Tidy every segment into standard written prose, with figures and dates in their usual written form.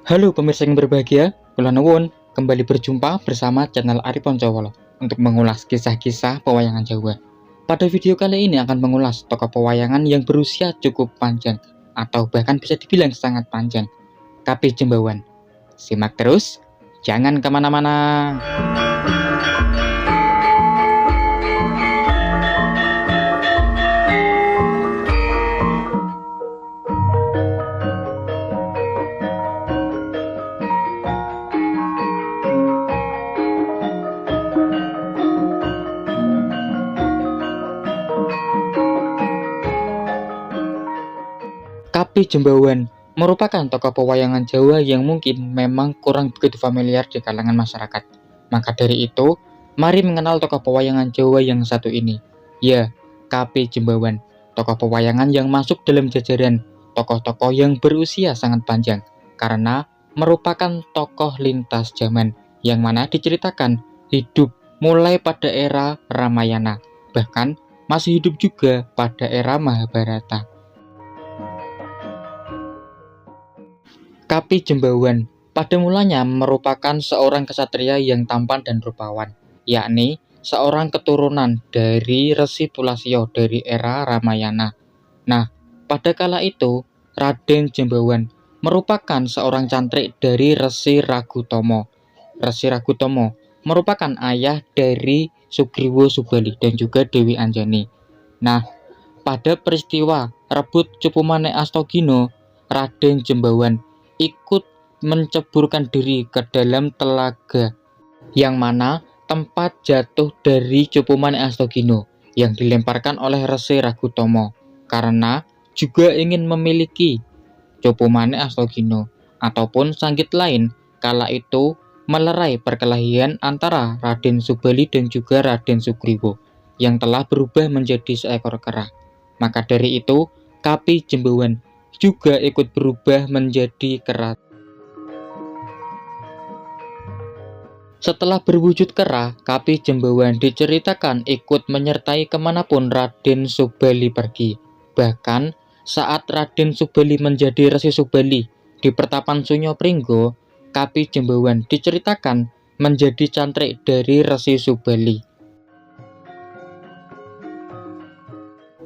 Halo pemirsa yang berbahagia, kula nuwun kembali berjumpa bersama channel Ari Poncowolo untuk mengulas kisah-kisah pewayangan Jawa. Pada video kali ini akan mengulas tokoh pewayangan yang berusia cukup panjang atau bahkan bisa dibilang sangat panjang, Kapi Jembawan. Simak terus, jangan kemana-mana. Kapi Jembawan merupakan tokoh pewayangan Jawa yang mungkin memang kurang begitu familiar di kalangan masyarakat. Maka dari itu, mari mengenal tokoh pewayangan Jawa yang satu ini. Ya, Kapi Jembawan, tokoh pewayangan yang masuk dalam jajaran tokoh-tokoh yang berusia sangat panjang, karena merupakan tokoh lintas zaman, yang mana diceritakan hidup mulai pada era Ramayana, bahkan masih hidup juga pada era Mahabharata. Kapi Jembawan pada mulanya merupakan seorang kesatria yang tampan dan rupawan, yakni seorang keturunan dari Resi Tulasya dari era Ramayana. Nah, pada kala itu, Raden Jembawan merupakan seorang cantrik dari Resi Ragutomo. Resi Ragutomo merupakan ayah dari Sugriwo Subali dan juga Dewi Anjani. Nah, pada peristiwa rebut Cupu Manik Astagina, Raden Jembawan ikut menceburkan diri ke dalam telaga yang mana tempat jatuh dari Cupu Manik Astagina yang dilemparkan oleh Resi Ragutomo karena juga ingin memiliki Cupu Manik Astagina ataupun sanggit lain kala itu melerai perkelahian antara Raden Subali dan juga Raden Sugriwo yang telah berubah menjadi seekor kera. Maka dari itu Kapi Jembawan juga ikut berubah menjadi kera. Setelah berwujud kera, Kapi Jembawan diceritakan ikut menyertai kemanapun Raden Subali pergi. Bahkan saat Raden Subali menjadi Resi Subali di Pertapan Sunyo Pringgo, Kapi Jembawan diceritakan menjadi cantrik dari Resi Subali.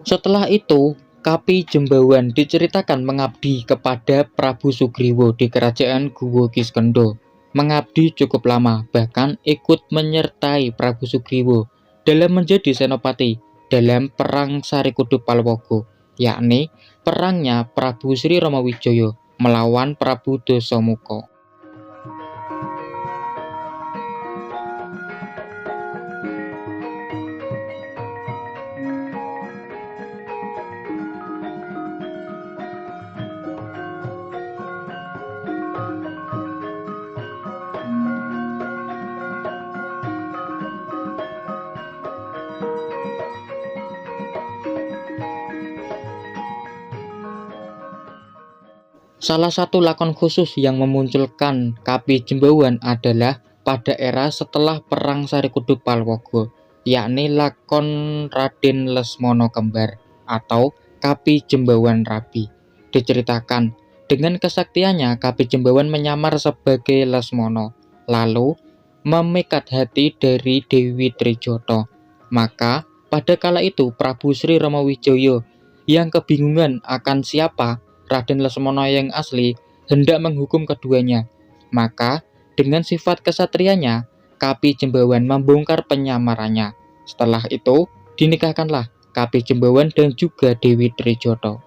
Setelah itu, Kapi Jembawan diceritakan mengabdi kepada Prabu Sugriwo di kerajaan Guwo Kiskendha. Mengabdi cukup lama, bahkan ikut menyertai Prabu Sugriwo dalam menjadi senopati dalam Perang Sarikudhup Palwaga, yakni perangnya Prabu Sri Ramawijaya melawan Prabu Dasamuka. Salah satu lakon khusus yang memunculkan Kapi Jembawan adalah pada era setelah Perang Sarikudhup Palwaga, yakni lakon Raden Lesmana Kembar atau Kapi Jembawan Rabi. Diceritakan dengan kesaktiannya Kapi Jembawan menyamar sebagai Lesmana, lalu memikat hati dari Dewi Trijatha. Maka pada kala itu Prabu Sri Ramawijaya yang kebingungan akan siapa Raden Lesmana yang asli hendak menghukum keduanya. Maka dengan sifat kesatrianya, Kapi Jembawan membongkar penyamarannya. Setelah itu dinikahkanlah Kapi Jembawan dan juga Dewi Trijatha.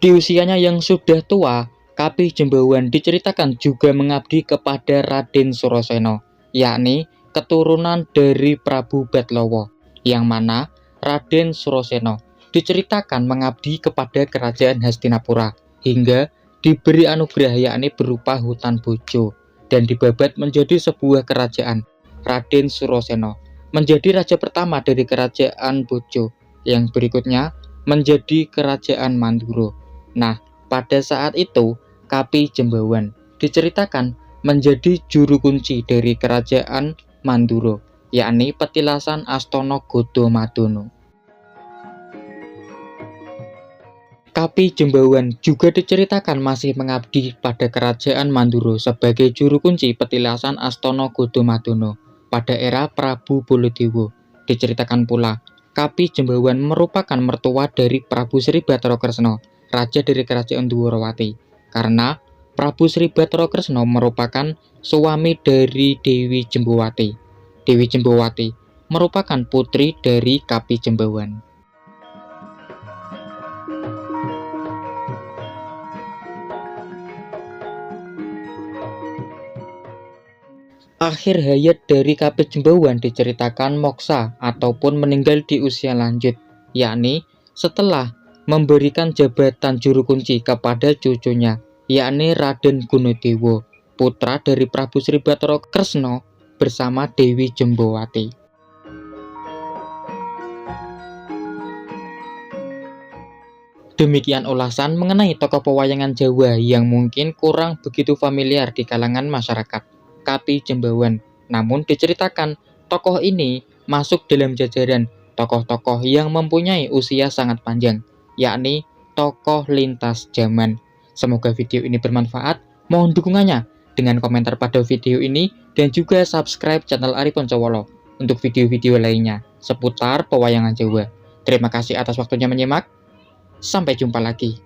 Di usianya yang sudah tua, Kapi Jembawan diceritakan juga mengabdi kepada Raden Surasena, yakni keturunan dari Prabu Batlawa, yang mana Raden Surasena diceritakan mengabdi kepada kerajaan Hastinapura hingga diberi anugerah yakni berupa hutan bojo dan dibabat menjadi sebuah kerajaan. Raden Surasena menjadi raja pertama dari kerajaan Bojo, yang berikutnya menjadi kerajaan Mandura. Nah, pada saat itu Kapi Jembawan diceritakan menjadi juru kunci dari kerajaan Mandura, yakni petilasan Astana Gadamadana. Kapi Jembawan juga diceritakan masih mengabdi pada kerajaan Mandura sebagai juru kunci petilasan Astana Godamadana pada era Prabu Baladewa. Diceritakan pula, Kapi Jembawan merupakan mertua dari Prabu Sri Bathara Kresna, raja dari kerajaan Dwarawati. Karena Prabu Sri Bathara Kresna merupakan suami dari Dewi Jembawati. Dewi Jembawati merupakan putri dari Kapi Jembawan. Akhir hayat dari Kapi Jembawan diceritakan moksa ataupun meninggal di usia lanjut, yakni setelah memberikan jabatan juru kunci kepada cucunya, yakni Raden Gunadewa, putra dari Prabu Sri Bathara Kresna bersama Dewi Jembawati. Demikian ulasan mengenai tokoh pewayangan Jawa yang mungkin kurang begitu familiar di kalangan masyarakat, Kapi Jembawan. Namun diceritakan tokoh ini masuk dalam jajaran tokoh-tokoh yang mempunyai usia sangat panjang, yakni tokoh lintas zaman. Semoga video ini bermanfaat. Mohon dukungannya dengan komentar pada video ini dan juga subscribe channel Ari Poncowolo untuk video-video lainnya seputar pewayangan Jawa. Terima kasih atas waktunya menyimak. Sampai jumpa lagi.